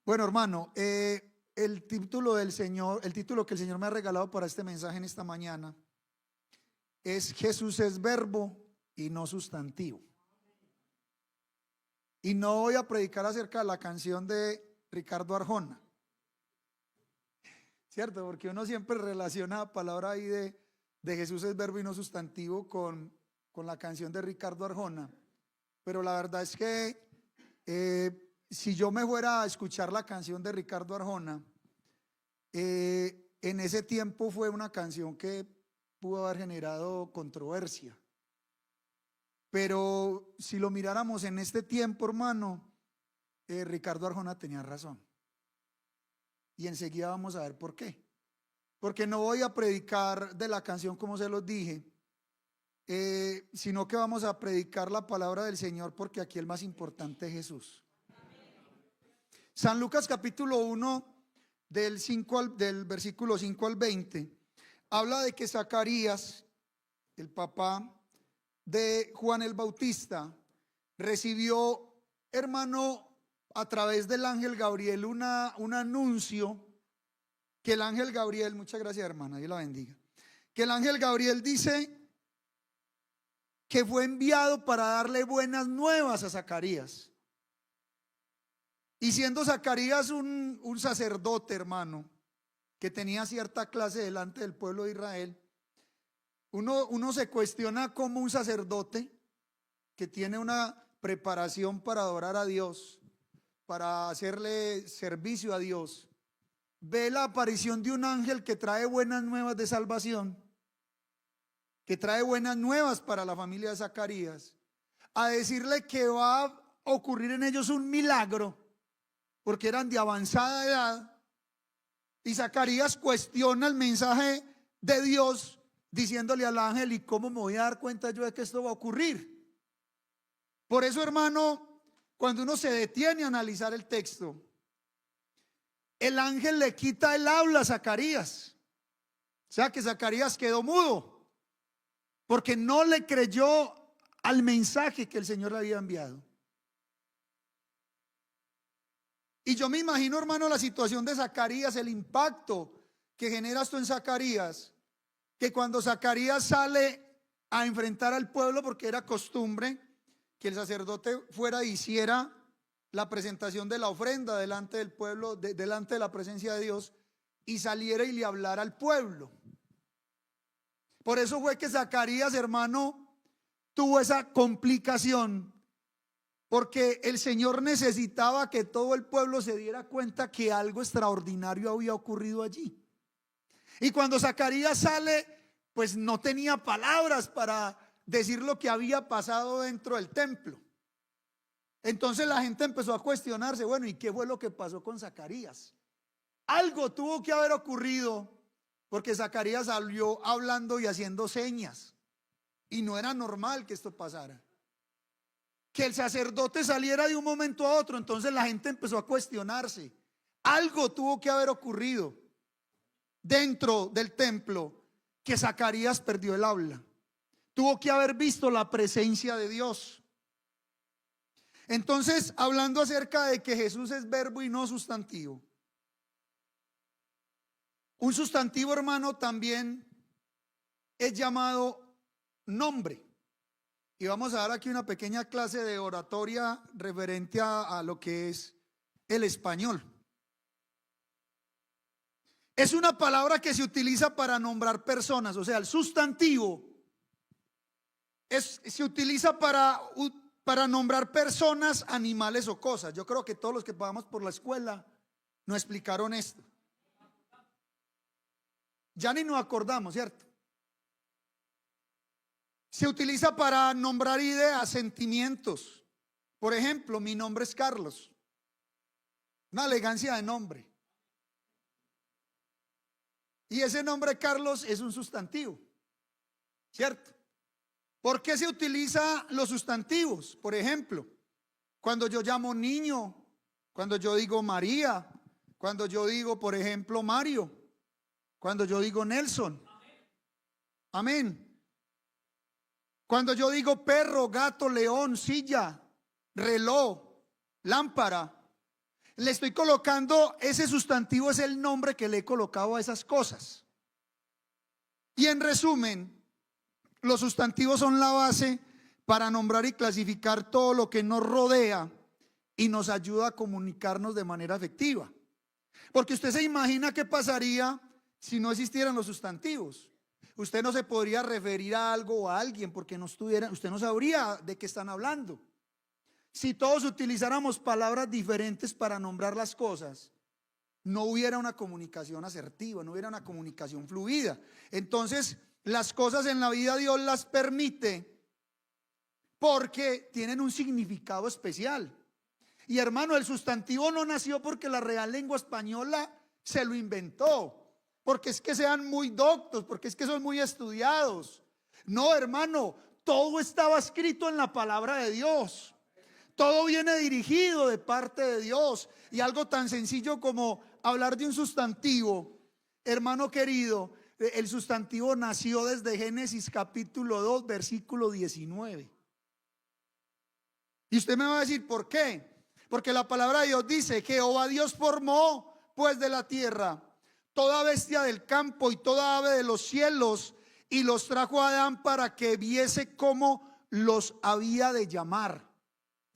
Bueno, hermano, el título el título que el Señor me ha regalado para este mensaje en esta mañana es Jesús es verbo y no sustantivo. Y no voy a predicar acerca de la canción de Ricardo Arjona, ¿cierto? Porque uno siempre relaciona la palabra ahí de Jesús es verbo y no sustantivo con la canción de Ricardo Arjona. Pero la verdad es que si yo me fuera a escuchar la canción de Ricardo Arjona, en ese tiempo fue una canción que pudo haber generado controversia. Pero si lo miráramos en este tiempo, hermano, Ricardo Arjona tenía razón. Y enseguida vamos a ver por qué. Porque no voy a predicar de la canción como se los dije, sino que vamos a predicar la palabra del Señor, porque aquí el más importante es Jesús. San Lucas capítulo 1 del versículo 5 al 20 habla de que Zacarías, el papá de Juan el Bautista, recibió, hermano, a través del ángel Gabriel un anuncio que el ángel Gabriel, muchas gracias hermana, Dios la bendiga, que el ángel Gabriel dice que fue enviado para darle buenas nuevas a Zacarías. Y siendo Zacarías un sacerdote, hermano, que tenía cierta clase delante del pueblo de Israel, uno se cuestiona cómo un sacerdote que tiene una preparación para adorar a Dios, para hacerle servicio a Dios, ve la aparición de un ángel que trae buenas nuevas de salvación, que trae buenas nuevas para la familia de Zacarías, a decirle que va a ocurrir en ellos un milagro, porque eran de avanzada edad. Y Zacarías cuestiona el mensaje de Dios diciéndole al ángel: ¿y cómo me voy a dar cuenta yo de que esto va a ocurrir? Por eso, hermano, cuando uno se detiene a analizar el texto, el ángel le quita el habla a Zacarías. O sea que Zacarías quedó mudo porque no le creyó al mensaje que el Señor le había enviado. Y yo me imagino, hermano, la situación de Zacarías, el impacto que genera esto en Zacarías, que cuando Zacarías sale a enfrentar al pueblo, porque era costumbre que el sacerdote fuera e hiciera la presentación de la ofrenda delante del pueblo, delante de la presencia de Dios, y saliera y le hablara al pueblo. Por eso fue que Zacarías, hermano, tuvo esa complicación, porque el Señor necesitaba que todo el pueblo se diera cuenta que algo extraordinario había ocurrido allí. Y cuando Zacarías sale, pues no tenía palabras para decir lo que había pasado dentro del templo. Entonces la gente empezó a cuestionarse: bueno, ¿y qué fue lo que pasó con Zacarías? Algo tuvo que haber ocurrido, porque Zacarías salió hablando y haciendo señas, y no era normal que esto pasara, que el sacerdote saliera de un momento a otro. Entonces la gente empezó a cuestionarse. Algo tuvo que haber ocurrido dentro del templo, que Zacarías perdió el habla. Tuvo que haber visto la presencia de Dios. Entonces, hablando acerca de que Jesús es verbo y no sustantivo, un sustantivo, hermano, también es llamado nombre. Y vamos a dar aquí una pequeña clase de oratoria referente a lo que es el español. Es una palabra que se utiliza para nombrar personas. O sea, el sustantivo se utiliza para nombrar personas, animales o cosas. Yo creo que todos los que pasamos por la escuela nos explicaron esto. Ya ni nos acordamos, ¿cierto? Se utiliza para nombrar ideas, sentimientos. Por ejemplo, mi nombre es Carlos. Una elegancia de nombre. Y ese nombre Carlos es un sustantivo, ¿cierto? ¿Por qué se utilizan los sustantivos? Por ejemplo, cuando yo llamo niño, cuando yo digo María, cuando yo digo, por ejemplo, Mario, cuando yo digo Nelson. Amén. Cuando yo digo perro, gato, león, silla, reloj, lámpara. le estoy colocando, ese sustantivo es el nombre que le he colocado a esas cosas. Y en resumen, los sustantivos son la base para nombrar y clasificar todo lo que nos rodea y nos ayuda a comunicarnos de manera efectiva. Porque usted se imagina qué pasaría si no existieran los sustantivos. Usted no se podría referir a algo o a alguien porque no estuviera, usted no sabría de qué están hablando. Si todos utilizáramos palabras diferentes para nombrar las cosas, no hubiera una comunicación asertiva, no hubiera una comunicación fluida. Entonces, las cosas en la vida Dios las permite porque tienen un significado especial. Y hermano, el sustantivo no nació porque la Real Lengua Española se lo inventó, porque es que sean muy doctos, porque es que son muy estudiados. No, hermano, todo estaba escrito en la palabra de Dios. Todo viene dirigido de parte de Dios. Y algo tan sencillo como hablar de un sustantivo, hermano querido, el sustantivo nació desde Génesis capítulo 2, versículo 19. Y usted me va a decir, ¿por qué? Porque la palabra de Dios dice: Jehová Dios formó pues de la tierra toda bestia del campo y toda ave de los cielos, y los trajo a Adán para que viese cómo los había de llamar.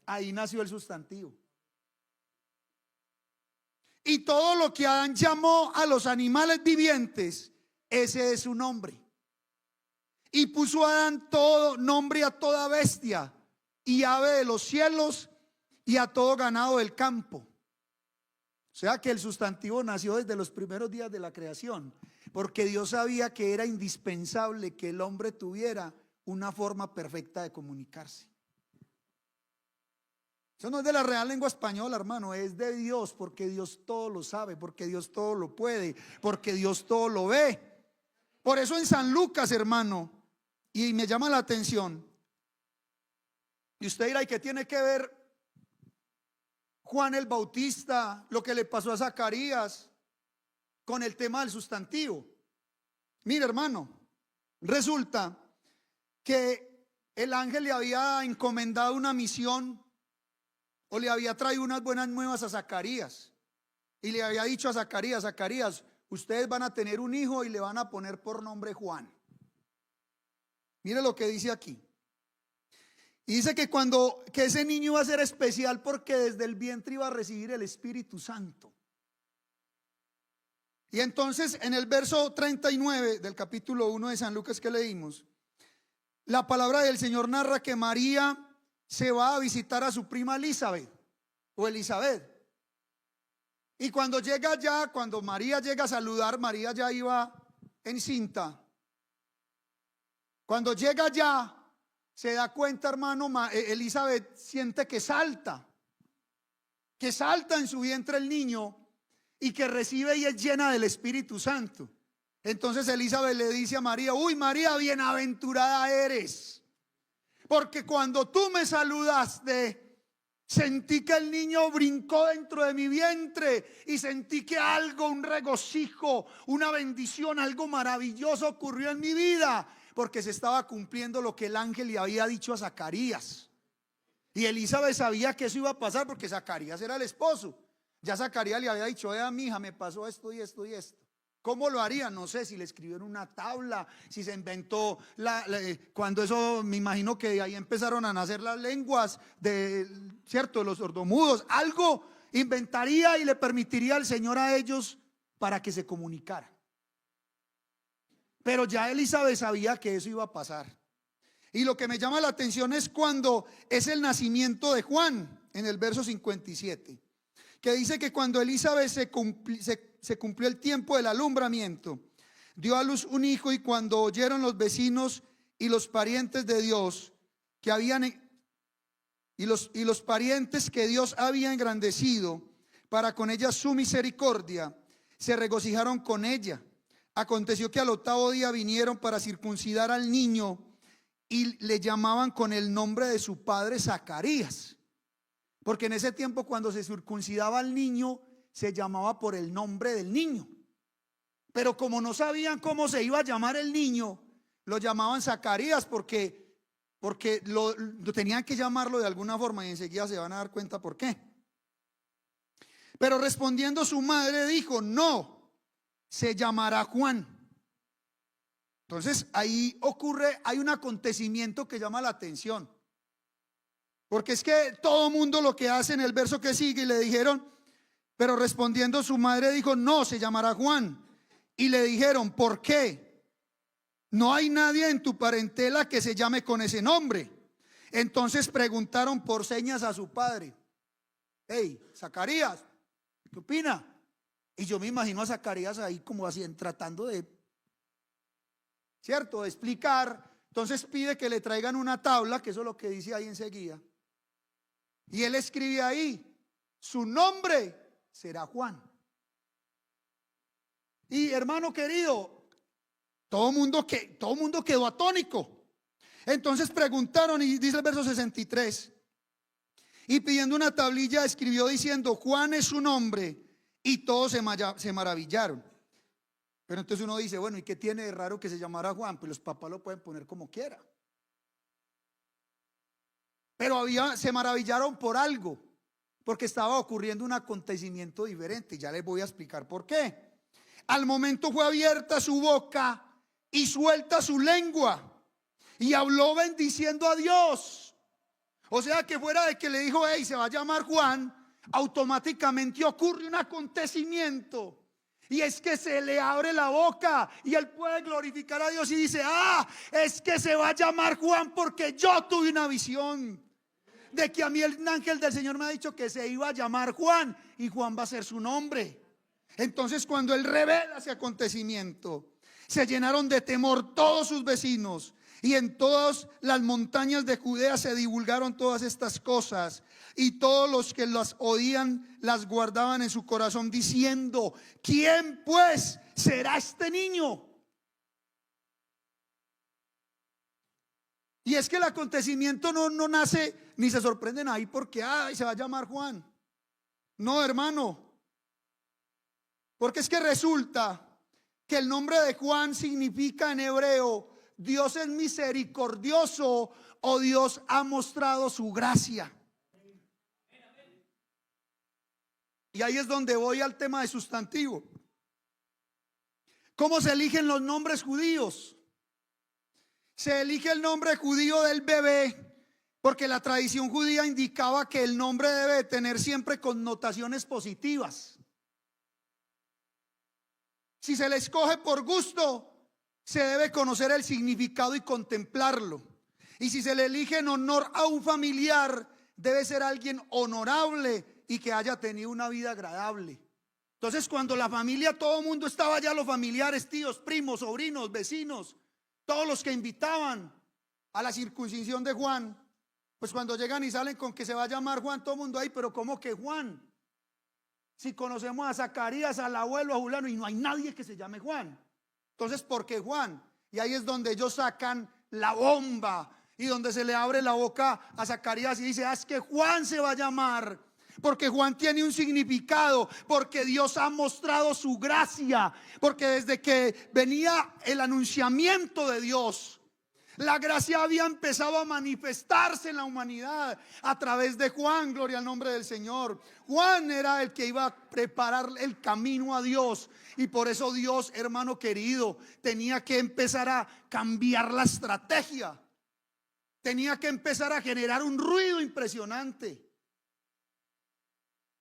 Ahí nació el sustantivo. Y todo lo que Adán llamó a los animales vivientes, ese es su nombre. Y puso Adán todo nombre a toda bestia y ave de los cielos y a todo ganado del campo. O sea que el sustantivo nació desde los primeros días de la creación, porque Dios sabía que era indispensable que el hombre tuviera una forma perfecta de comunicarse. Eso no es de la Real Lengua Española, hermano, es de Dios, porque Dios todo lo sabe, porque Dios todo lo puede, porque Dios todo lo ve. Por eso en San Lucas, hermano, y me llama la atención, y usted dirá, ¿y qué tiene que ver Juan el Bautista, lo que le pasó a Zacarías con el tema del sustantivo? Mire, hermano, resulta que el ángel le había encomendado una misión, o le había traído unas buenas nuevas a Zacarías, y le había dicho a Zacarías: Zacarías, ustedes van a tener un hijo y le van a poner por nombre Juan. Mire lo que dice aquí. Y dice que que ese niño iba a ser especial porque desde el vientre iba a recibir el Espíritu Santo. Y entonces en el verso 39 del capítulo 1 de San Lucas que leímos, la palabra del Señor narra que María se va a visitar a su prima Elizabeth o Elizabeth. Y cuando llega allá, cuando María llega a saludar, María ya iba encinta. Cuando llega allá, se da cuenta, hermano, Elizabeth siente que salta en su vientre el niño, y que recibe y es llena del Espíritu Santo. Entonces Elizabeth le dice a María: uy, María, bienaventurada eres, porque cuando tú me saludaste, sentí que el niño brincó dentro de mi vientre, y sentí que algo, un regocijo, una bendición, algo maravilloso ocurrió en mi vida, porque se estaba cumpliendo lo que el ángel le había dicho a Zacarías. Y Elizabeth sabía que eso iba a pasar porque Zacarías era el esposo. Ya Zacarías le había dicho: mi hija, me pasó esto y esto y esto. ¿Cómo lo haría? No sé, si le escribió en una tabla, si se inventó cuando eso, me imagino que de ahí empezaron a nacer las lenguas ¿cierto?, de los sordomudos. Algo inventaría y le permitiría al Señor a ellos para que se comunicaran. Pero ya Elizabeth sabía que eso iba a pasar. Y lo que me llama la atención es cuando es el nacimiento de Juan, en el verso 57, que dice que cuando Elizabeth se cumplió el tiempo del alumbramiento, dio a luz un hijo, y cuando oyeron los vecinos y los parientes de Dios que habían y los parientes que Dios había engrandecido para con ella su misericordia, se regocijaron con ella. Aconteció que al 8º día vinieron para circuncidar al niño, y le llamaban con el nombre de su padre Zacarías, porque en ese tiempo cuando se circuncidaba al niño se llamaba por el nombre del niño. Pero como no sabían cómo se iba a llamar el niño, lo llamaban Zacarías porque lo tenían que llamarlo de alguna forma, y enseguida se van a dar cuenta por qué. Pero respondiendo su madre dijo, no, se llamará Juan. Entonces ahí hay un acontecimiento que llama la atención. Porque es que todo mundo lo que hace en el verso que sigue, y le dijeron, pero respondiendo su madre dijo, no, se llamará Juan. Y le dijeron, ¿por qué? No hay nadie en tu parentela que se llame con ese nombre. Entonces preguntaron por señas a su padre, hey, Zacarías, ¿qué opina? Y yo me imagino a Zacarías ahí como así, tratando de, ¿cierto?, de explicar. Entonces pide que le traigan una tabla, que eso es lo que dice ahí enseguida. Y él escribe ahí, su nombre será Juan. Y hermano querido, todo mundo quedó atónico. Entonces preguntaron, y dice el verso 63, y pidiendo una tablilla escribió diciendo, Juan es su nombre, y todos se maravillaron. Pero entonces uno dice, bueno, ¿y qué tiene de raro que se llamara Juan? Pues los papás lo pueden poner como quiera. Pero se maravillaron por algo, porque estaba ocurriendo un acontecimiento diferente. Ya les voy a explicar por qué. Al momento fue abierta su boca y suelta su lengua, y habló bendiciendo a Dios. O sea que fuera de que le dijo, hey, se va a llamar Juan, automáticamente ocurre un acontecimiento. Y es que se le abre la boca y él puede glorificar a Dios y dice, es que se va a llamar Juan porque yo tuve una visión de que a mí el ángel del Señor me ha dicho que se iba a llamar Juan y Juan va a ser su nombre. Entonces cuando él revela ese acontecimiento, se llenaron de temor todos sus vecinos, y en todas las montañas de Judea se divulgaron todas estas cosas, y todos los que las oían las guardaban en su corazón diciendo, ¿quién pues será este niño? Y es que el acontecimiento no nace ni se sorprenden ahí porque se va a llamar Juan. No, hermano, porque es que resulta que el nombre de Juan significa en hebreo, Dios es misericordioso, o Dios ha mostrado su gracia. Y ahí es donde voy al tema de sustantivo. ¿Cómo se eligen los nombres judíos? Se elige el nombre judío del bebé porque la tradición judía indicaba que el nombre debe tener siempre connotaciones positivas. Si se le escoge por gusto, se debe conocer el significado y contemplarlo. Y si se le elige en honor a un familiar, debe ser alguien honorable y que haya tenido una vida agradable. Entonces cuando la familia, todo el mundo estaba allá, los familiares, tíos, primos, sobrinos, vecinos, todos los que invitaban a la circuncisión de Juan, pues cuando llegan y salen con que se va a llamar Juan, todo el mundo ahí, pero ¿cómo que Juan? Si conocemos a Zacarías, al abuelo, a Juliano, y no hay nadie que se llame Juan. Entonces, ¿por qué Juan? Y ahí es donde ellos sacan la bomba y donde se le abre la boca a Zacarías y dice, es que Juan se va a llamar, porque Juan tiene un significado, porque Dios ha mostrado su gracia, porque desde que venía el anunciamiento de Dios, la gracia había empezado a manifestarse en la humanidad a través de Juan, gloria al nombre del Señor. Juan era el que iba a preparar el camino a Dios, y por eso Dios, hermano querido, tenía que empezar a cambiar la estrategia, tenía que empezar a generar un ruido impresionante.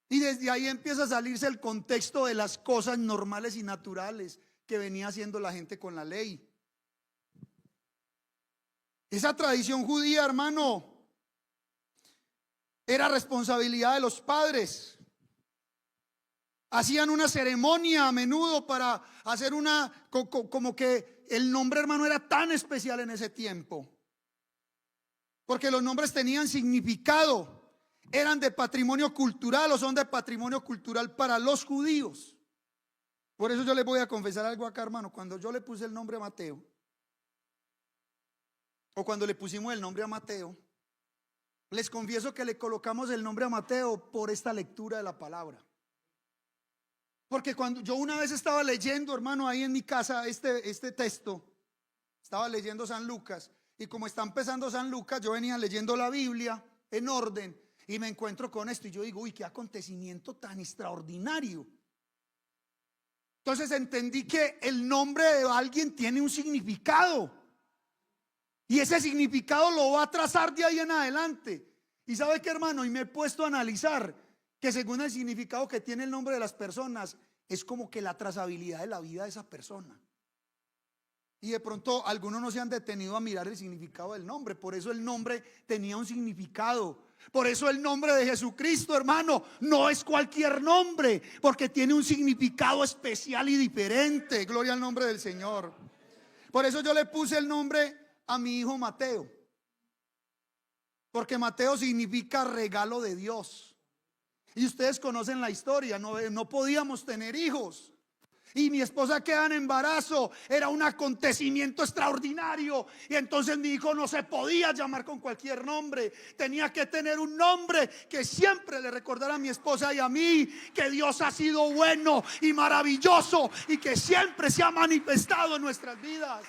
Y desde ahí empieza a salirse el contexto de las cosas normales y naturales que venía haciendo la gente con la ley. Esa tradición judía, hermano, era responsabilidad de los padres. Hacían una ceremonia a menudo para hacer como que el nombre, hermano, era tan especial en ese tiempo, porque los nombres tenían significado, eran de patrimonio cultural o son de patrimonio cultural para los judíos. Por eso yo les voy a confesar algo acá, hermano. Cuando yo le puse el nombre a Mateo, o cuando le pusimos el nombre a Mateo, les confieso que le colocamos el nombre a Mateo por esta lectura de la palabra. Porque cuando yo una vez estaba leyendo, hermano, ahí en mi casa este texto, estaba leyendo San Lucas, y como está empezando San Lucas, yo venía leyendo la Biblia en orden, Y me encuentro con esto y yo digo, uy, qué acontecimiento tan extraordinario. Entonces entendí que el nombre de alguien tiene un significado. Y ese significado lo va a trazar de ahí en adelante. Y ¿sabe qué, hermano? Y me he puesto a analizar que según el significado que tiene el nombre de las personas, es como que la trazabilidad de la vida de esa persona. Y de pronto algunos no se han detenido a mirar el significado del nombre. Por eso el nombre tenía un significado. Por eso el nombre de Jesucristo, hermano, no es cualquier nombre, porque tiene un significado especial y diferente. Gloria al nombre del Señor. Por eso yo le puse el nombre a mi hijo Mateo, porque Mateo significa regalo de Dios. Y ustedes conocen la historia, no podíamos tener hijos. Y mi esposa queda en embarazo, era un acontecimiento extraordinario. Y entonces mi hijo no se podía llamar con cualquier nombre. Tenía que tener un nombre que siempre le recordara a mi esposa y a mí que Dios ha sido bueno y maravilloso y que siempre se ha manifestado en nuestras vidas.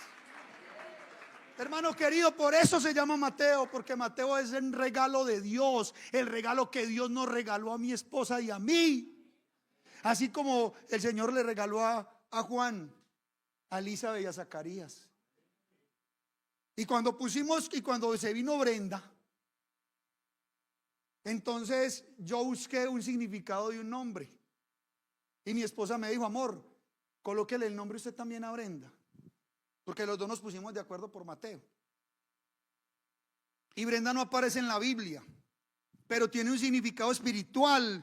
Hermano querido, por eso se llama Mateo, porque Mateo es el regalo de Dios, el regalo que Dios nos regaló a mi esposa y a mí. Así como el Señor le regaló a Juan, a Elizabeth y a Zacarías. Y cuando se vino Brenda, entonces yo busqué un significado de un nombre. Y mi esposa me dijo, amor, colóquele el nombre usted también a Brenda. Porque los dos nos pusimos de acuerdo por Mateo. Y Brenda no aparece en la Biblia, pero tiene un significado espiritual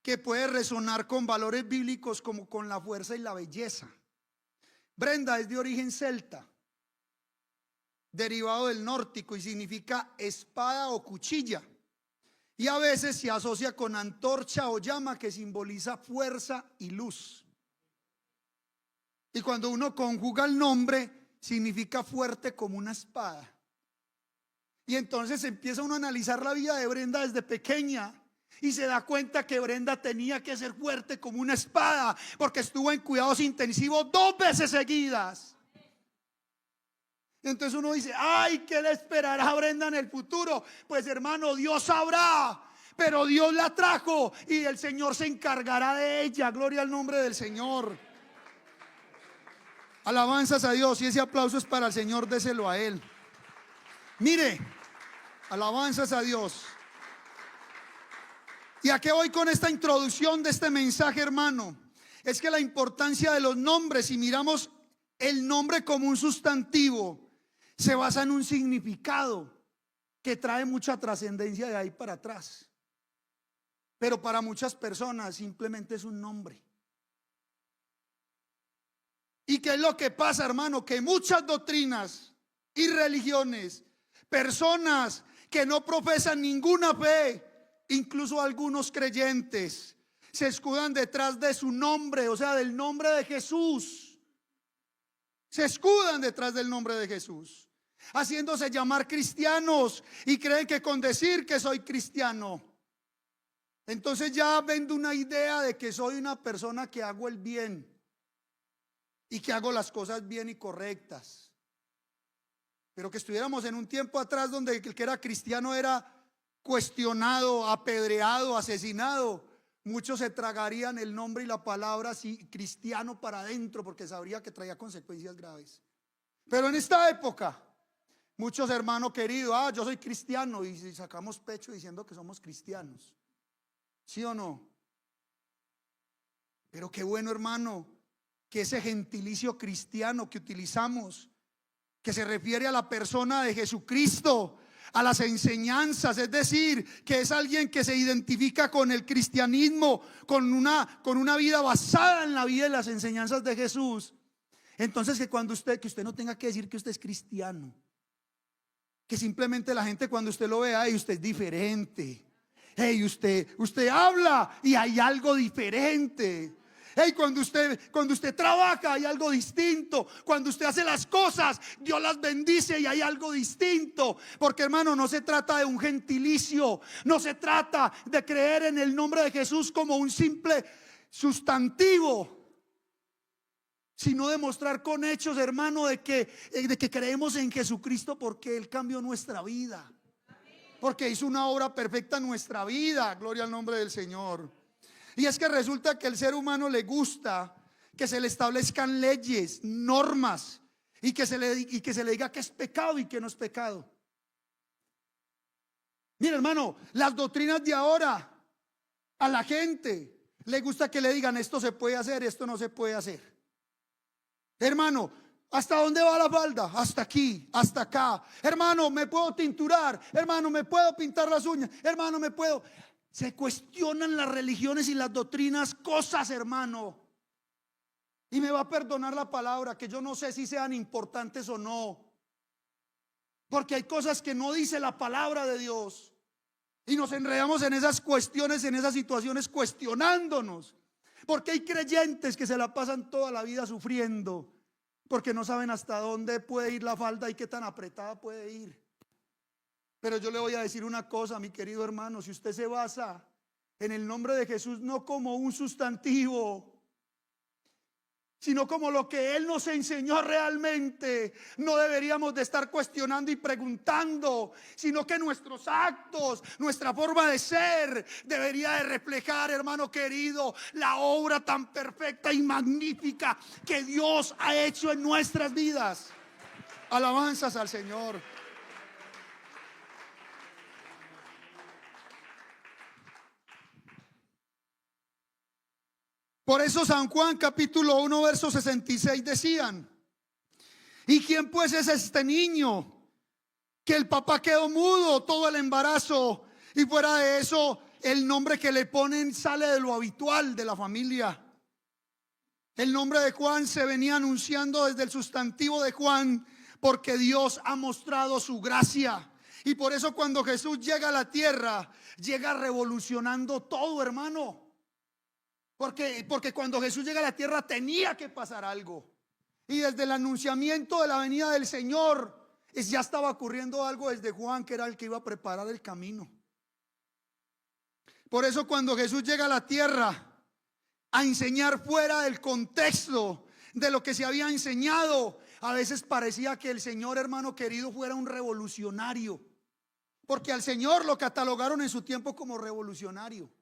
que puede resonar con valores bíblicos como con la fuerza y la belleza. Brenda es de origen celta, derivado del nórdico, y significa espada o cuchilla. Y a veces se asocia con antorcha o llama, que simboliza fuerza y luz. Y cuando uno conjuga el nombre, significa fuerte como una espada. Y entonces empieza uno a analizar la vida de Brenda desde pequeña y se da cuenta que Brenda tenía que ser fuerte como una espada, porque estuvo en cuidados intensivos 2 veces seguidas. Entonces uno dice, ay, ¿qué le esperará a Brenda en el futuro? Pues hermano, Dios sabrá, pero Dios la trajo y el Señor se encargará de ella. Gloria al nombre del Señor. Alabanzas a Dios. Y ese aplauso es para el Señor, déselo a Él. Mire, alabanzas a Dios. ¿Y a qué voy con esta introducción de este mensaje, hermano? Es que la importancia de los nombres, si miramos el nombre como un sustantivo, se basa en un significado que trae mucha trascendencia de ahí para atrás. Pero para muchas personas simplemente es un nombre. ¿Y qué es lo que pasa, hermano? Que muchas doctrinas y religiones, personas que no profesan ninguna fe, incluso algunos creyentes, se escudan detrás de su nombre, o sea, del nombre de Jesús. Se escudan detrás del nombre de Jesús, haciéndose llamar cristianos, y creen que con decir que soy cristiano, entonces ya vendo una idea de que soy una persona que hago el bien y que hago las cosas bien y correctas. Pero que estuviéramos en un tiempo atrás donde el que era cristiano era cuestionado, apedreado, asesinado, muchos se tragarían el nombre y la palabra así, cristiano, para adentro, porque sabría que traía consecuencias graves. Pero en esta época, muchos hermanos queridos, yo soy cristiano, y sacamos pecho diciendo que somos cristianos. ¿Sí o no? Pero qué bueno, hermano, que ese gentilicio cristiano que utilizamos, que se refiere a la persona de Jesucristo, a las enseñanzas, es decir, que es alguien que se identifica con el cristianismo, con una vida basada en la vida y las enseñanzas de Jesús. Entonces que usted no tenga que decir que usted es cristiano, que simplemente la gente cuando usted lo vea, usted es diferente. Usted habla y hay algo diferente. Cuando usted trabaja hay algo distinto. Cuando usted hace las cosas, Dios las bendice y hay algo distinto. Porque, hermano, no se trata de un gentilicio, no se trata de creer en el nombre de Jesús como un simple sustantivo, sino demostrar con hechos, hermano, de que creemos en Jesucristo, porque Él cambió nuestra vida. porque hizo una obra perfecta en nuestra vida. Gloria al nombre del Señor. Y es que resulta que al ser humano le gusta que se le establezcan leyes, normas, y que se le diga que es pecado y que no es pecado. Mira, hermano, las doctrinas de ahora, a la gente le gusta que le digan esto se puede hacer, esto no se puede hacer. Hermano, ¿hasta dónde va la falda? Hasta aquí, hasta acá. Hermano, ¿me puedo tinturar? Hermano, ¿me puedo pintar las uñas? Hermano, ¿me puedo? Se cuestionan las religiones y las doctrinas, cosas, hermano. Y me va a perdonar la palabra, que yo no sé si sean importantes o no, porque hay cosas que no dice la palabra de Dios. Y nos enredamos en esas cuestiones, en esas situaciones, cuestionándonos. Porque hay creyentes que se la pasan toda la vida sufriendo, porque no saben hasta dónde puede ir la falda y qué tan apretada puede ir. Pero yo le voy a decir una cosa, mi querido hermano: si usted se basa en el nombre de Jesús no como un sustantivo, sino como lo que Él nos enseñó realmente, no deberíamos de estar cuestionando y preguntando, sino que nuestros actos, nuestra forma de ser debería de reflejar, hermano querido, la obra tan perfecta y magnífica que Dios ha hecho en nuestras vidas. Alabanzas al Señor. Por eso San Juan capítulo 1 verso 66 decían: ¿y quién pues es este niño que el papá quedó mudo todo el embarazo? Y fuera de eso, el nombre que le ponen sale de lo habitual de la familia. El nombre de Juan se venía anunciando desde el sustantivo de Juan, porque Dios ha mostrado su gracia. Y por eso cuando Jesús llega a la tierra, llega revolucionando todo, hermano. Porque cuando Jesús llega a la tierra tenía que pasar algo. Y desde el anunciamiento de la venida del Señor ya estaba ocurriendo algo desde Juan, que era el que iba a preparar el camino. Por eso cuando Jesús llega a la tierra a enseñar fuera del contexto de lo que se había enseñado, a veces parecía que el Señor, hermano querido, fuera un revolucionario. Porque al Señor lo catalogaron en su tiempo como revolucionario.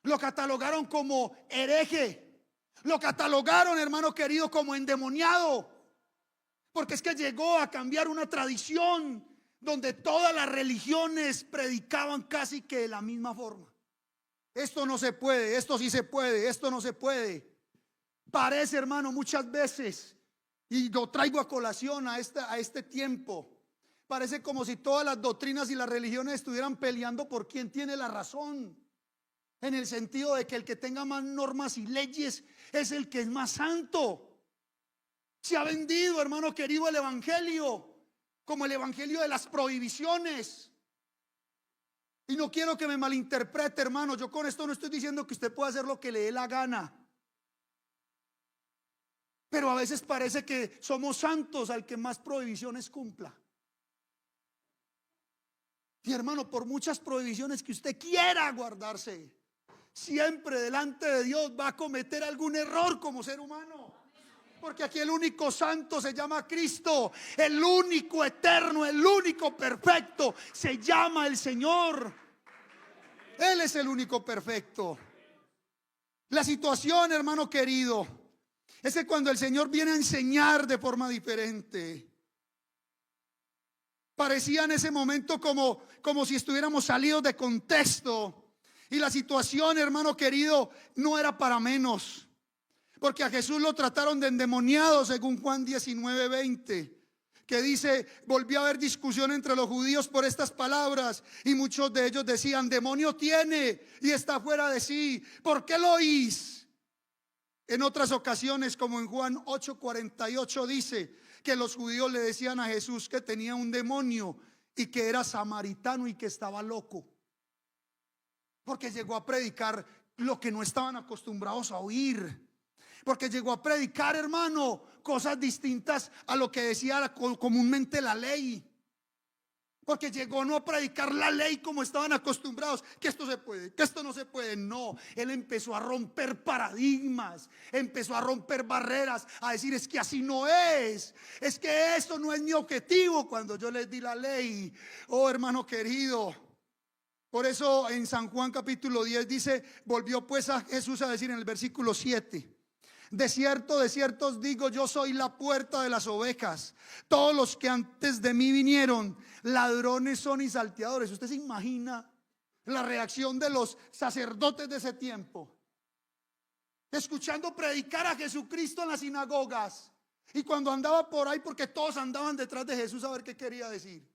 Lo catalogaron como hereje. Lo catalogaron, hermano querido, como endemoniado. Porque es que llegó a cambiar una tradición donde todas las religiones predicaban casi que de la misma forma. Esto no se puede, esto sí se puede, esto no se puede. Parece, hermano, muchas veces, y lo traigo a colación a este tiempo, parece como si todas las doctrinas y las religiones estuvieran peleando por quién tiene la razón. En el sentido de que el que tenga más normas y leyes es el que es más santo. Se ha vendido, hermano querido, el evangelio como el evangelio de las prohibiciones. Y no quiero que me malinterprete, hermano. Yo con esto no estoy diciendo que usted pueda hacer lo que le dé la gana. Pero a veces parece que somos santos al que más prohibiciones cumpla. Y hermano, por muchas prohibiciones que usted quiera guardarse, siempre delante de Dios va a cometer algún error como ser humano. Porque aquí el único santo se llama Cristo. El único eterno, el único perfecto se llama el Señor. Él es el único perfecto. La situación, hermano querido, es que cuando el Señor viene a enseñar de forma diferente, parecía en ese momento como si estuviéramos salidos de contexto. Y la situación, hermano querido, no era para menos. Porque a Jesús lo trataron de endemoniado, según Juan 19:20, que dice: volvió a haber discusión entre los judíos por estas palabras, y muchos de ellos decían: demonio tiene y está fuera de sí, ¿por qué lo oís? En otras ocasiones, como en Juan 8:48, dice que los judíos le decían a Jesús que tenía un demonio y que era samaritano y que estaba loco, porque llegó a predicar lo que no estaban acostumbrados a oír. Porque llegó a predicar, hermano, cosas distintas a lo que decía comúnmente la ley. Porque llegó no a predicar la ley como estaban acostumbrados, que esto se puede, que esto no se puede. No, él empezó a romper paradigmas, empezó a romper barreras, a decir es que así no es que esto no es mi objetivo cuando yo les di la ley. Oh, hermano querido, por eso en San Juan capítulo 10 dice, volvió pues a Jesús a decir en el versículo 7: de cierto os digo, yo soy la puerta de las ovejas. Todos los que antes de mí vinieron, ladrones son y salteadores. ¿Usted se imagina la reacción de los sacerdotes de ese tiempo? Escuchando predicar a Jesucristo en las sinagogas. Y cuando andaba por ahí, porque todos andaban detrás de Jesús a ver qué quería decir.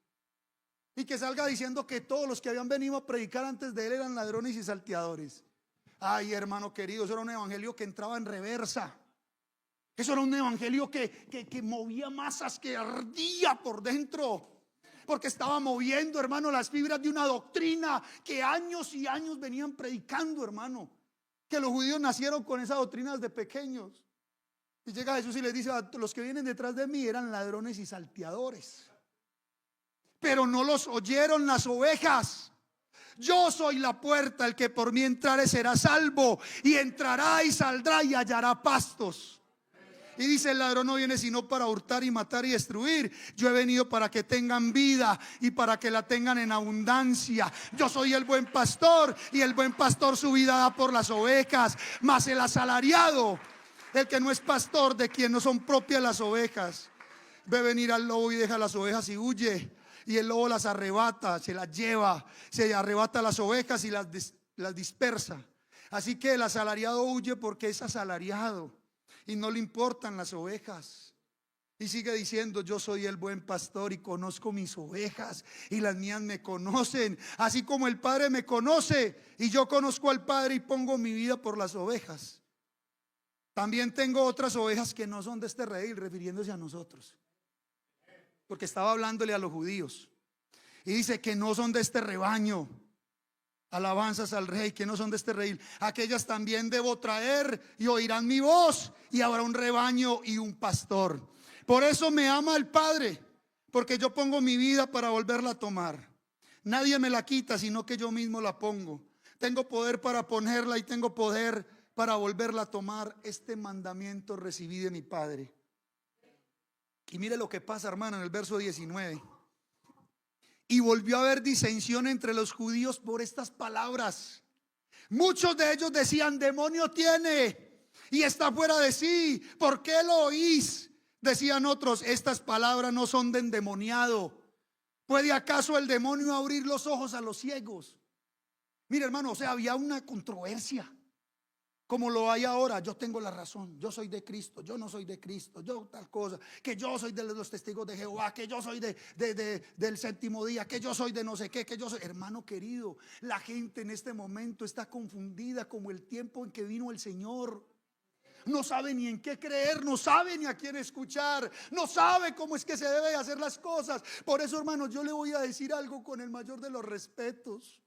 Y que salga diciendo que todos los que habían venido a predicar antes de él eran ladrones y salteadores. Ay, hermano querido, eso era un evangelio que entraba en reversa. Eso era un evangelio que movía masas, que ardía por dentro. Porque estaba moviendo, hermano, las fibras de una doctrina que años y años venían predicando, hermano. Que los judíos nacieron con esa doctrina desde pequeños. Y llega Jesús y les dice: los que vienen detrás de mí eran ladrones y salteadores, pero no los oyeron las ovejas. Yo soy la puerta, el que por mí entrare será salvo, y entrará y saldrá y hallará pastos. Y dice: el ladrón no viene sino para hurtar y matar y destruir. Yo he venido para que tengan vida y para que la tengan en abundancia. Yo soy el buen pastor, y el buen pastor su vida da por las ovejas. Mas el asalariado, el que no es pastor, de quien no son propias las ovejas, ve venir al lobo y deja las ovejas y huye. Y el lobo las arrebata, se las lleva, se arrebata las ovejas y las dispersa. Así que el asalariado huye porque es asalariado y no le importan las ovejas. Y sigue diciendo: yo soy el buen pastor y conozco mis ovejas y las mías me conocen, así como el Padre me conoce y yo conozco al Padre y pongo mi vida por las ovejas. También tengo otras ovejas que no son de este redil, refiriéndose a nosotros, porque estaba hablándole a los judíos. Y dice que no son de este rebaño. Alabanzas al Rey, que no son de este redil. Aquellas también debo traer y oirán mi voz, y habrá un rebaño y un pastor. Por eso me ama el Padre, porque yo pongo mi vida para volverla a tomar. Nadie me la quita, sino que yo mismo la pongo. Tengo poder para ponerla y tengo poder para volverla a tomar. Este mandamiento recibí de mi Padre. Y mire lo que pasa, hermano, en el verso 19. Y volvió a haber disensión entre los judíos por estas palabras. Muchos de ellos decían: demonio tiene y está fuera de sí, ¿por qué lo oís? Decían otros: estas palabras no son de endemoniado. ¿Puede acaso el demonio abrir los ojos a los ciegos? Mire, hermano, o sea, había una controversia, como lo hay ahora. Yo tengo la razón, yo soy de Cristo, yo no soy de Cristo, yo tal cosa, que yo soy de los testigos de Jehová, que yo soy del séptimo día, que yo soy de no sé qué, que yo soy. Hermano querido, la gente en este momento está confundida como el tiempo en que vino el Señor. No sabe ni en qué creer, no sabe ni a quién escuchar, no sabe cómo es que se debe hacer las cosas. Por eso, hermanos, yo le voy a decir algo con el mayor de los respetos,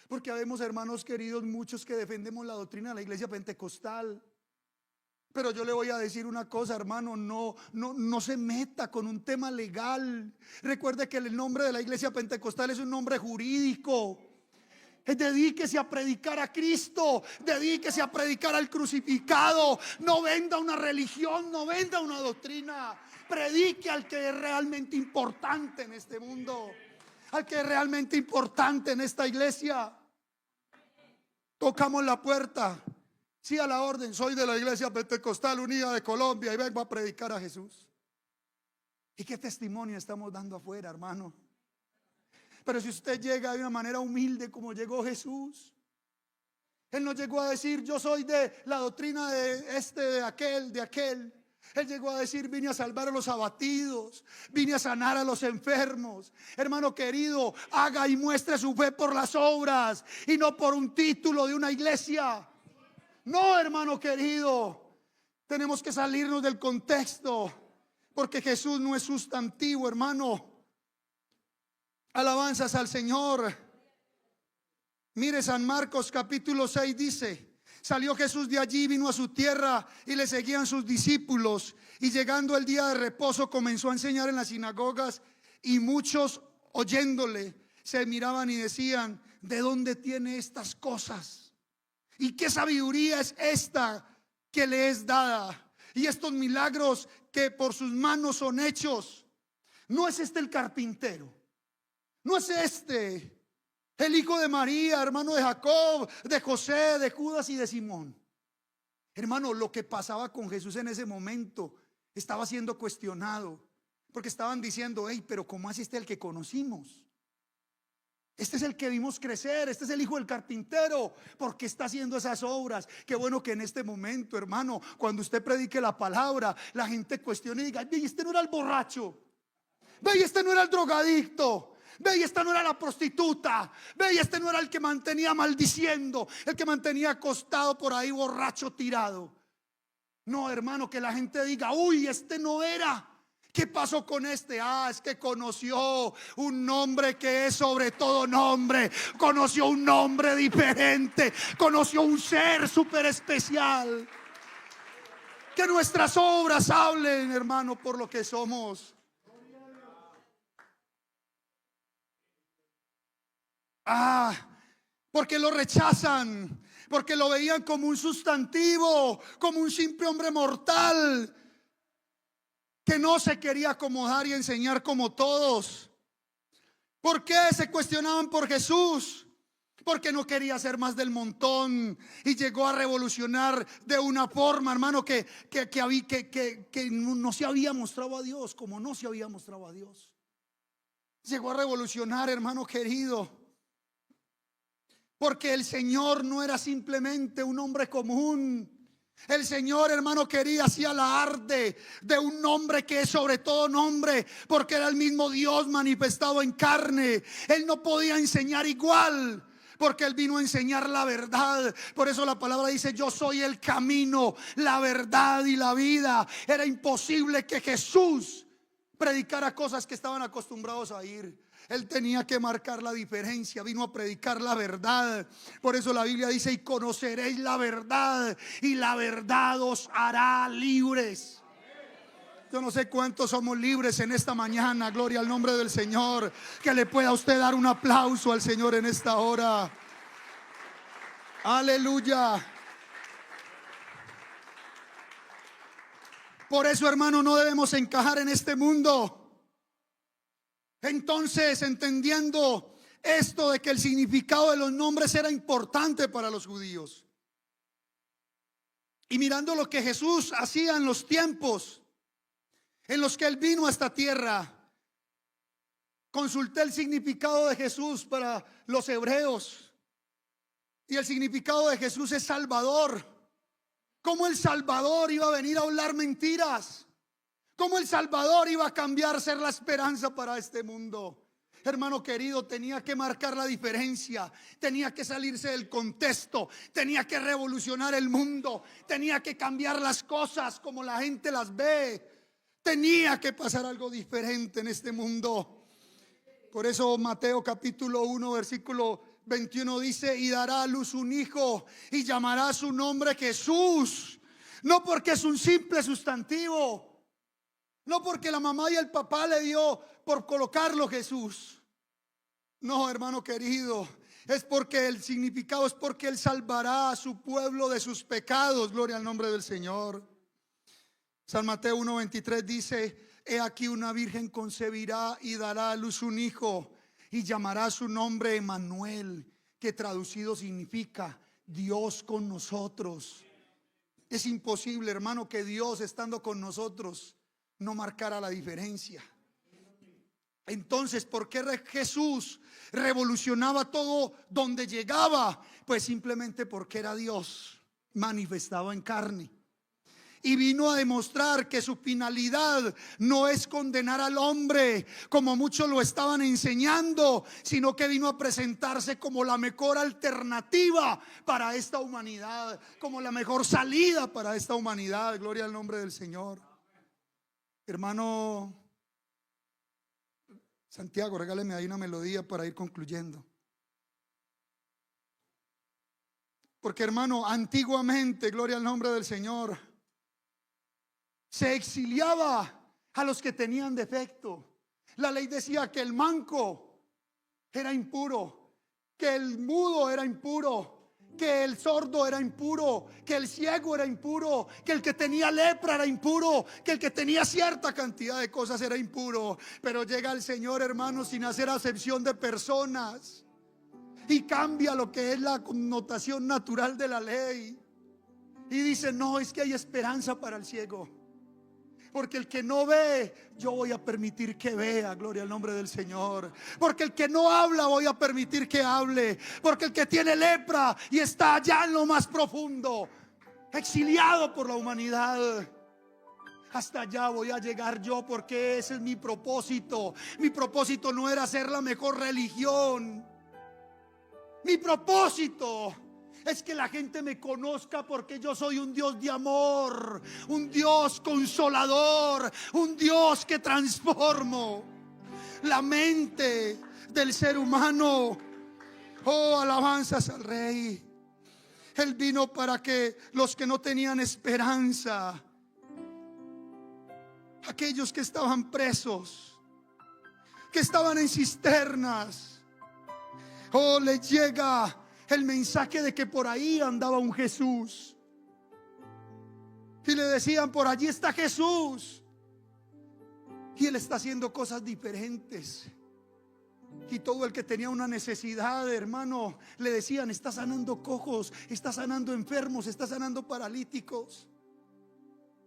porque habemos, hermanos queridos, muchos que defendemos la doctrina de la iglesia pentecostal. Pero yo le voy a decir una cosa, hermano: no se meta con un tema legal. Recuerde que el nombre de la iglesia pentecostal es un nombre jurídico. Dedíquese a predicar a Cristo, dedíquese a predicar al crucificado. No venda una religión, no venda una doctrina. Predique al que es realmente importante en este mundo, al que es realmente importante en esta iglesia. Tocamos la puerta. Sí, a la orden. Soy de la Iglesia Pentecostal Unida de Colombia y vengo a predicar a Jesús. ¿Y qué testimonio estamos dando afuera, hermano? Pero si usted llega de una manera humilde como llegó Jesús, Él no llegó a decir: yo soy de la doctrina de este, de aquel, de aquel. Él llegó a decir: vine a salvar a los abatidos, vine a sanar a los enfermos. Hermano querido, haga y muestre su fe por las obras y no por un título de una iglesia. No, hermano querido, tenemos que salirnos del contexto, porque Jesús no es sustantivo, hermano. Alabanzas al Señor. Mire, San Marcos capítulo 6 dice: salió Jesús de allí, vino a su tierra y le seguían sus discípulos. Y llegando el día de reposo comenzó a enseñar en las sinagogas, y muchos oyéndole, se miraban y decían: ¿de dónde tiene estas cosas? ¿Y qué sabiduría es esta que le es dada? Y estos milagros que por sus manos son hechos. ¿No es este el carpintero? ¿No es este el hijo de María, hermano de Jacob, de José, de Judas y de Simón? Hermano, lo que pasaba con Jesús en ese momento estaba siendo cuestionado, porque estaban diciendo: hey, pero ¿cómo así este el que conocimos? Este es el que vimos crecer, este es el hijo del carpintero. ¿Por qué está haciendo esas obras? Qué bueno que en este momento, hermano, cuando usted predique la palabra, la gente cuestione y diga: ve, este no era el borracho, ve, este no era el drogadicto, ve, esta no era la prostituta, ve, este no era el que mantenía maldiciendo, el que mantenía acostado por ahí borracho tirado. No, hermano, que la gente diga: uy, este no era. ¿Qué pasó con este? Es que conoció un nombre que es sobre todo nombre. Conoció un nombre diferente. Conoció un ser súper especial. Que nuestras obras hablen, hermano, por lo que somos. Porque lo rechazan, porque lo veían como un sustantivo, como un simple hombre mortal que no se quería acomodar y enseñar como todos. ¿Por qué se cuestionaban por Jesús? Porque no quería ser más del montón y llegó a revolucionar de una forma, hermano, que no se había mostrado a Dios, como no se había mostrado a Dios. Llegó a revolucionar, hermano querido, porque el Señor no era simplemente un hombre común. El Señor, hermano, quería hacía alarde de un nombre que es sobre todo nombre, porque era el mismo Dios manifestado en carne. Él no podía enseñar igual, porque Él vino a enseñar la verdad. Por eso la palabra dice: yo soy el camino, la verdad y la vida. Era imposible que Jesús predicara cosas que estaban acostumbrados a oír. Él tenía que marcar la diferencia, vino a predicar la verdad. Por eso la Biblia dice: y conoceréis la verdad, y la verdad os hará libres. Yo no sé cuántos somos libres en esta mañana. Gloria al nombre del Señor. Que le pueda usted dar un aplauso al Señor en esta hora. Aleluya. Por eso, hermano, no debemos encajar en este mundo. Entonces, entendiendo esto de que el significado de los nombres era importante para los judíos, y mirando lo que Jesús hacía en los tiempos en los que Él vino a esta tierra, consulté el significado de Jesús para los hebreos, y el significado de Jesús es Salvador. ¿Cómo el Salvador iba a venir a hablar mentiras? ¿Cómo el Salvador iba a cambiar, ser la esperanza para este mundo? Hermano querido, tenía que marcar la diferencia, tenía que salirse del contexto, tenía que revolucionar el mundo, tenía que cambiar las cosas como la gente las ve, tenía que pasar algo diferente en este mundo. Por eso Mateo capítulo 1 versículo 21 dice: y dará a luz un hijo y llamará su nombre Jesús. No porque es un simple sustantivo, no porque la mamá y el papá le dio por colocarlo Jesús. No, hermano querido, es porque el significado es porque Él salvará a su pueblo de sus pecados. Gloria al nombre del Señor. San Mateo 1:23 dice: he aquí una virgen concebirá y dará a luz un hijo y llamará su nombre Emmanuel, que traducido significa Dios con nosotros. Es imposible, hermano, que Dios estando con nosotros no marcara la diferencia. Entonces, ¿por qué Jesús revolucionaba todo donde llegaba? Pues simplemente porque era Dios manifestado en carne. Y vino a demostrar que su finalidad no es condenar al hombre como muchos lo estaban enseñando, sino que vino a presentarse como la mejor alternativa para esta humanidad, como la mejor salida para esta humanidad. Gloria al nombre del Señor. Hermano Santiago, regáleme ahí una melodía para ir concluyendo. Porque, hermano, antiguamente, gloria al nombre del Señor, se exiliaba a los que tenían defecto. La ley decía que el manco era impuro, que el mudo era impuro, que el sordo era impuro, que el ciego era impuro, que el que tenía lepra era impuro, que el que tenía cierta cantidad de cosas era impuro. Pero llega el Señor, hermanos, sin hacer acepción de personas, y cambia lo que es la connotación natural de la ley, y dice: no, es que hay esperanza para el ciego, porque el que no ve, yo voy a permitir que vea. Gloria al nombre del Señor. Porque el que no habla, voy a permitir que hable. Porque el que tiene lepra y está allá en lo más profundo, exiliado por la humanidad, hasta allá voy a llegar yo, porque ese es mi propósito. Mi propósito no era ser la mejor religión. Mi propósito es que la gente me conozca, porque yo soy un Dios de amor, un Dios consolador, un Dios que transformo la mente del ser humano. Oh, alabanzas al Rey. Él vino para que los que no tenían esperanza, aquellos que estaban presos, que estaban en cisternas, oh, les llega el mensaje de que por ahí andaba un Jesús, y le decían: por allí está Jesús, y Él está haciendo cosas diferentes. Y todo el que tenía una necesidad, hermano, le decían: está sanando cojos, está sanando enfermos, está sanando paralíticos.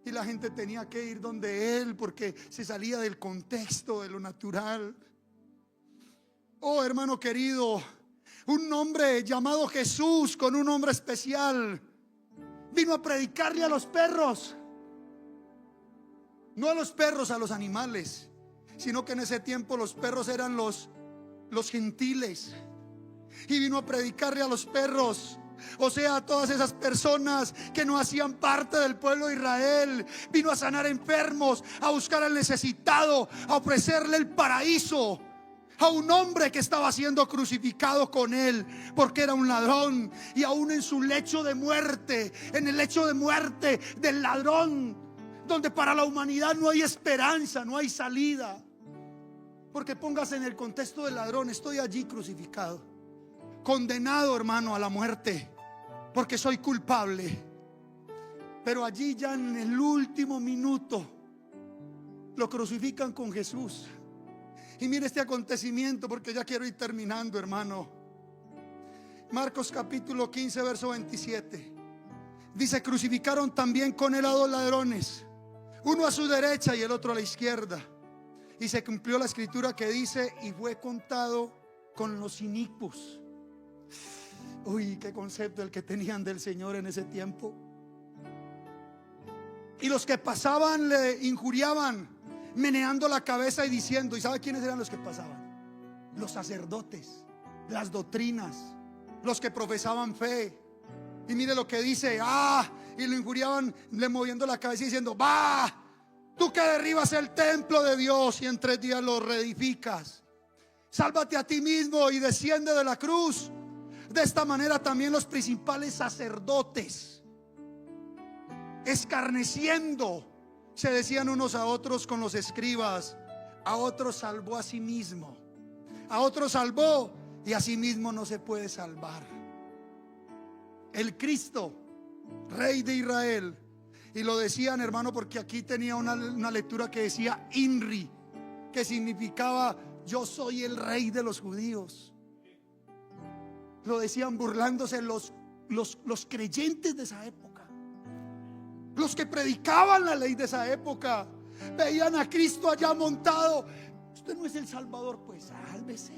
Y la gente tenía que ir donde Él, porque se salía del contexto de lo natural. Oh, hermano querido, un hombre llamado Jesús, con un nombre especial, vino a predicarle a los perros. No a los perros, a los animales, sino que en ese tiempo los perros eran los gentiles. Y vino a predicarle a los perros, o sea, a todas esas personas que no hacían parte del pueblo de Israel. Vino a sanar enfermos, a buscar al necesitado, a ofrecerle el paraíso a un hombre que estaba siendo crucificado con él, porque era un ladrón. Y aún en su lecho de muerte, en el lecho de muerte del ladrón, donde para la humanidad no hay esperanza, no hay salida. Porque póngase en el contexto del ladrón: estoy allí crucificado, condenado, hermano, a la muerte, porque soy culpable. Pero allí, ya en el último minuto, lo crucifican con Jesús. Y mire este acontecimiento, porque ya quiero ir terminando, hermano. Marcos capítulo 15, verso 27. Dice: crucificaron también con él a dos ladrones, uno a su derecha y el otro a la izquierda. Y se cumplió la escritura que dice: y fue contado con los inicuos. Uy, qué concepto el que tenían del Señor en ese tiempo. Y los que pasaban le injuriaban, meneando la cabeza y diciendo. ¿Y sabe quiénes eran los que pasaban? Los sacerdotes, las doctrinas, los que profesaban fe. Y mire lo que dice: y lo injuriaban, le moviendo la cabeza y diciendo: tú que derribas el templo de Dios y en 3 días lo reedificas, sálvate a ti mismo y desciende de la cruz. De esta manera también los principales sacerdotes, escarneciendo, se decían unos a otros con los escribas: a otros salvó a sí mismo, a otros salvó y a sí mismo no se puede salvar. El Cristo, Rey de Israel. Y lo decían, hermano, porque aquí tenía una lectura que decía INRI, que significaba: yo soy el Rey de los judíos. Lo decían burlándose los creyentes de esa época, los que predicaban la ley de esa época. Veían a Cristo allá montado: usted no es el Salvador, pues sálvese,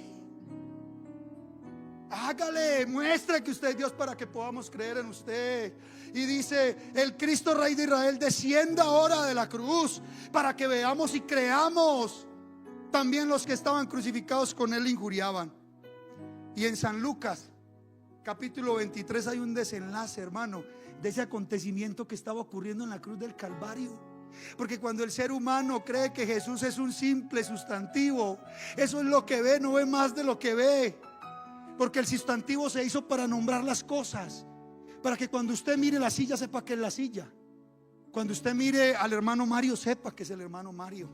hágale, muestre que usted es Dios para que podamos creer en usted. Y dice: el Cristo Rey de Israel descienda ahora de la cruz, para que veamos y creamos. También los que estaban crucificados con él injuriaban. Y en San Lucas capítulo 23 hay un desenlace, hermano, de ese acontecimiento que estaba ocurriendo en la cruz del Calvario. Porque cuando el ser humano cree que Jesús es un simple sustantivo, eso es lo que ve, no ve más de lo que ve. Porque el sustantivo se hizo para nombrar las cosas, para que cuando usted mire la silla sepa que es la silla, cuando usted mire al hermano Mario sepa que es el hermano Mario.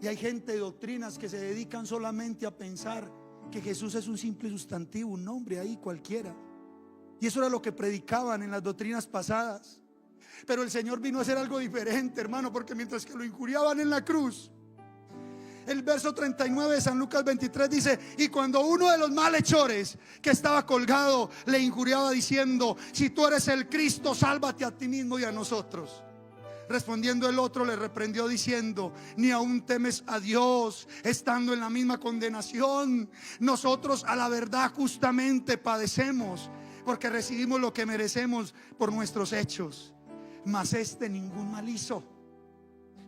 Y hay gente de doctrinas que se dedican solamente a pensar que Jesús es un simple sustantivo, un nombre ahí cualquiera. Y eso era lo que predicaban en las doctrinas pasadas. Pero el Señor vino a hacer algo diferente, hermano, porque mientras que lo injuriaban en la cruz, el verso 39 de San Lucas 23 dice: y cuando uno de los malhechores que estaba colgado le injuriaba diciendo: si tú eres el Cristo, sálvate a ti mismo y a nosotros. Respondiendo el otro le reprendió diciendo: ni aún temes a Dios, estando en la misma condenación. Nosotros a la verdad justamente padecemos, porque recibimos lo que merecemos por nuestros hechos, mas este ningún mal hizo.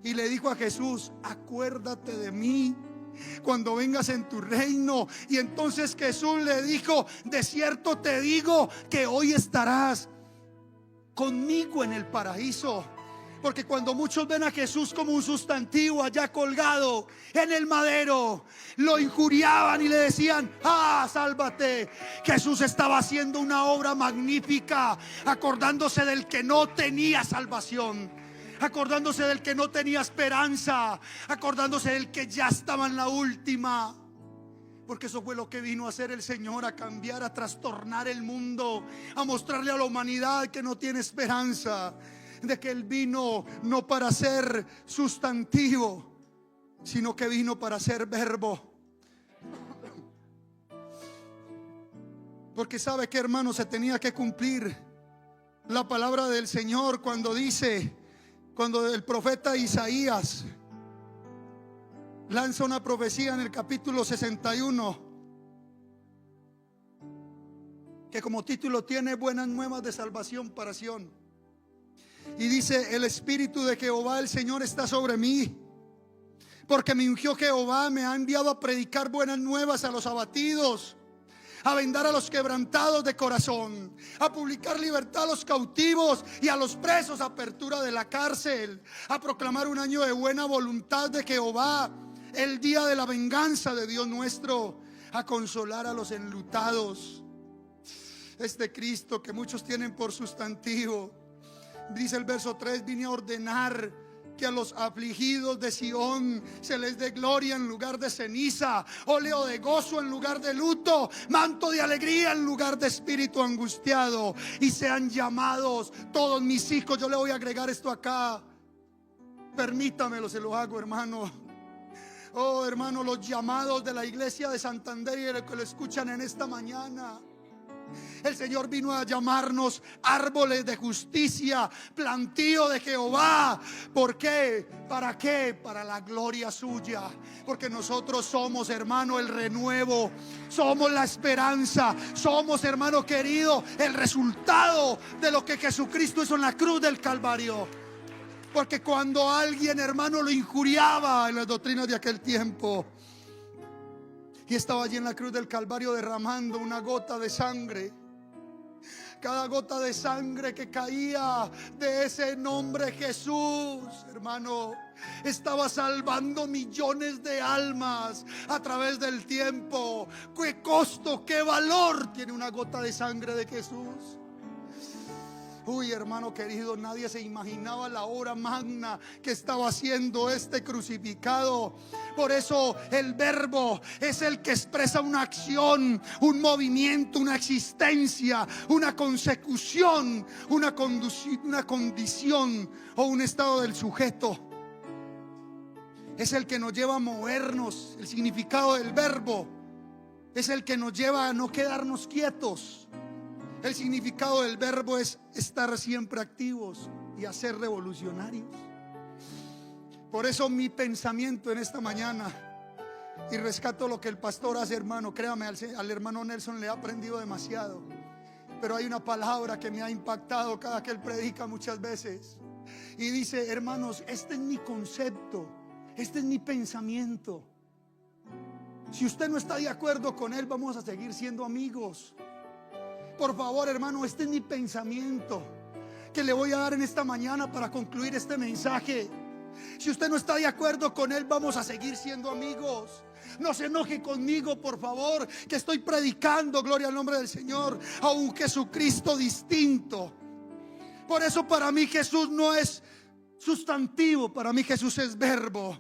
Y le dijo a Jesús: acuérdate de mí cuando vengas en tu reino. Y entonces Jesús le dijo: de cierto te digo que hoy estarás conmigo en el paraíso. Porque cuando muchos ven a Jesús como un sustantivo allá colgado en el madero, lo injuriaban y le decían: ah, sálvate. Jesús estaba haciendo una obra magnífica, acordándose del que no tenía salvación, acordándose del que no tenía esperanza, acordándose del que ya estaba en la última. Porque eso fue lo que vino a hacer el Señor: a cambiar, a trastornar el mundo, a mostrarle a la humanidad que no tiene esperanza, de que Él vino no para ser sustantivo, sino que vino para ser verbo. Porque sabe que, hermano, se tenía que cumplir la palabra del Señor cuando dice, cuando el profeta Isaías lanza una profecía en el capítulo 61, que como título tiene: buenas nuevas de salvación para Sión. Y dice: el Espíritu de Jehová el Señor está sobre mí, porque me ungió Jehová, me ha enviado a predicar buenas nuevas a los abatidos, a vendar a los quebrantados de corazón, a publicar libertad a los cautivos y a los presos, apertura de la cárcel, a proclamar un año de buena voluntad de Jehová, el día de la venganza de Dios nuestro, a consolar a los enlutados. Este Cristo que muchos tienen por sustantivo, dice el verso 3: vine a ordenar que a los afligidos de Sión se les dé gloria en lugar de ceniza, óleo de gozo en lugar de luto, manto de alegría en lugar de espíritu angustiado, y sean llamados todos mis hijos. Yo le voy a agregar esto acá, permítamelo, se lo hago, hermano. Oh, hermano, los llamados de la iglesia de Santander y de los que lo escuchan en esta mañana. El Señor vino a llamarnos árboles de justicia, plantío de Jehová. ¿Por qué? ¿Para qué? Para la gloria suya. Porque nosotros somos, hermano, el renuevo, somos la esperanza, somos, hermano querido, el resultado de lo que Jesucristo hizo en la cruz del Calvario. Porque cuando alguien, hermano, lo injuriaba en las doctrinas de aquel tiempo, y estaba allí en la cruz del Calvario derramando una gota de sangre, cada gota de sangre que caía de ese nombre Jesús, hermano, estaba salvando millones de almas a través del tiempo. ¿Qué costo, qué valor tiene una gota de sangre de Jesús? Uy, hermano querido, nadie se imaginaba la obra magna que estaba haciendo este crucificado. Por eso el verbo es el que expresa una acción, un movimiento, una existencia, una consecución, una condición o un estado del sujeto. Es el que nos lleva a movernos. El significado del verbo es el que nos lleva a no quedarnos quietos. El significado del verbo es estar siempre activos y hacer revolucionarios. Por eso mi pensamiento en esta mañana, y rescato lo que el pastor hace, hermano, créame, al hermano Nelson le he aprendido demasiado, pero hay una palabra que me ha impactado cada que él predica muchas veces, y dice: hermanos, este es mi concepto, este es mi pensamiento. Si usted no está de acuerdo con él, vamos a seguir siendo amigos. Por favor, hermano, este es mi pensamiento que le voy a dar en esta mañana para concluir este mensaje. Si usted no está de acuerdo con él, vamos a seguir siendo amigos. No se enoje conmigo, por favor, que estoy predicando, gloria al nombre del Señor, a un Jesucristo distinto. Por eso para mí Jesús no es sustantivo, para mí Jesús es verbo.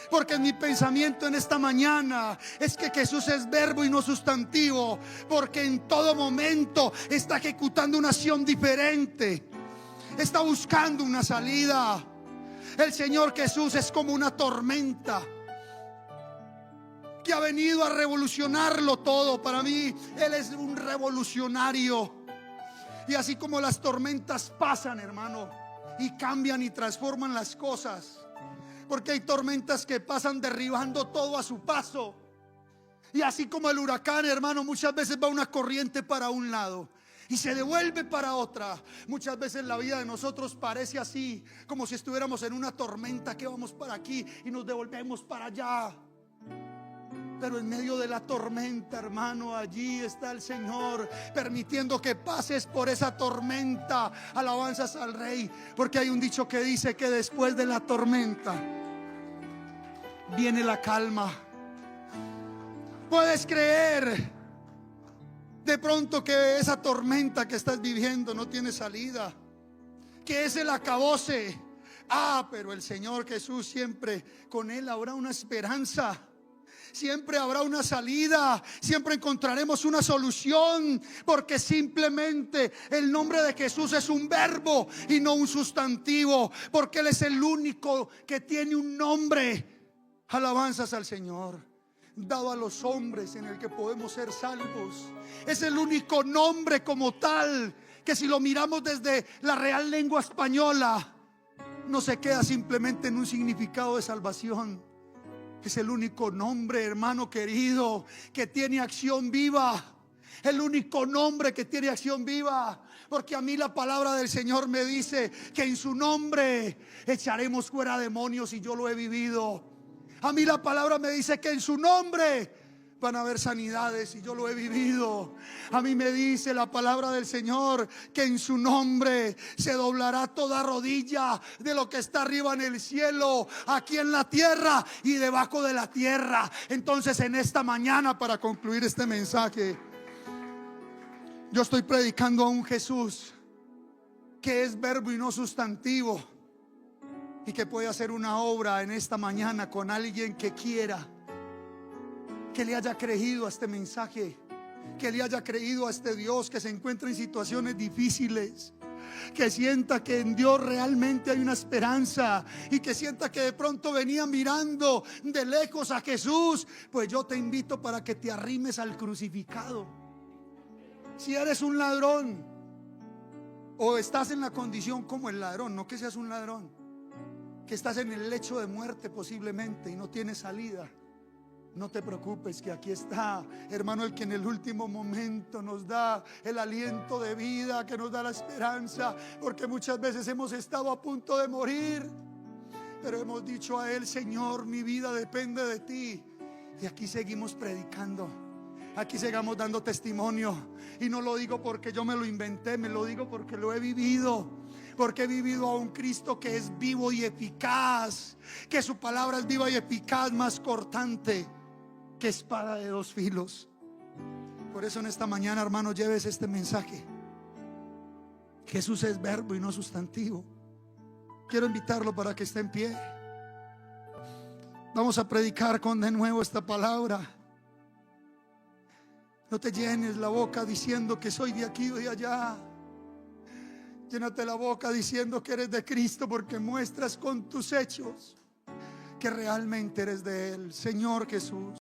Porque mi pensamiento en esta mañana es que Jesús es verbo y no sustantivo, porque en todo momento está ejecutando una acción diferente, está buscando una salida. El Señor Jesús es como una tormenta que ha venido a revolucionarlo todo. Para mí Él es un revolucionario. Y así como las tormentas pasan, hermano, y cambian y transforman las cosas, porque hay tormentas que pasan derribando todo a su paso. Y así como el huracán, hermano, muchas veces va una corriente para un lado y se devuelve para otra. Muchas veces la vida de nosotros parece así, como si estuviéramos en una tormenta, que vamos para aquí y nos devolvemos para allá. Pero en medio de la tormenta, hermano, allí está el Señor, permitiendo que pases por esa tormenta. Alabanzas al Rey, porque hay un dicho que dice que después de la tormenta viene la calma. Puedes creer de pronto que esa tormenta que estás viviendo no tiene salida, que es el acabose. Pero el Señor Jesús, siempre con Él habrá una esperanza. Siempre habrá una salida, siempre encontraremos una solución, porque simplemente el nombre de Jesús es un verbo y no un sustantivo, porque Él es el único que tiene un nombre. Alabanzas al Señor, dado a los hombres, en el que podemos ser salvos. Es el único nombre como tal, que si lo miramos desde la Real Lengua Española, no se queda simplemente en un significado de salvación. Es el único nombre, hermano querido, que tiene acción viva. El único nombre que tiene acción viva. Porque a mí la palabra del Señor me dice que en su nombre echaremos fuera demonios, y yo lo he vivido. A mí la palabra me dice que en su nombre van a haber sanidades, y yo lo he vivido. A mí me dice la palabra del Señor que en su nombre se doblará toda rodilla de lo que está arriba en el cielo, aquí en la tierra y debajo de la tierra. Entonces, en esta mañana, para concluir este mensaje, yo estoy predicando a un Jesús que es verbo y no sustantivo, y que puede hacer una obra en esta mañana con alguien que quiera, que le haya creído a este mensaje, que le haya creído a este Dios, que se encuentra en situaciones difíciles, que sienta que en Dios realmente hay una esperanza, y que sienta que de pronto venía mirando de lejos a Jesús. Pues yo te invito para que te arrimes al crucificado. Si eres un ladrón, o estás en la condición como el ladrón, no que seas un ladrón, que estás en el lecho de muerte posiblemente y no tienes salida, no te preocupes, que aquí está, hermano, el que en el último momento nos da el aliento de vida, que nos da la esperanza, porque muchas veces hemos estado a punto de morir, pero hemos dicho a Él: Señor, mi vida depende de ti. Y aquí seguimos predicando, aquí seguimos dando testimonio. Y no lo digo porque yo me lo inventé, me lo digo porque lo he vivido. Porque he vivido a un Cristo que es vivo y eficaz, que su palabra es viva y eficaz, más cortante que espada de dos filos. Por eso en esta mañana, hermano, lleves este mensaje. Jesús es verbo y no sustantivo. Quiero invitarlo para que esté en pie. Vamos a predicar con de nuevo esta palabra. No te llenes la boca diciendo que soy de aquí o de allá. Llénate la boca diciendo que eres de Cristo, porque muestras con tus hechos que realmente eres de Él. Señor Jesús,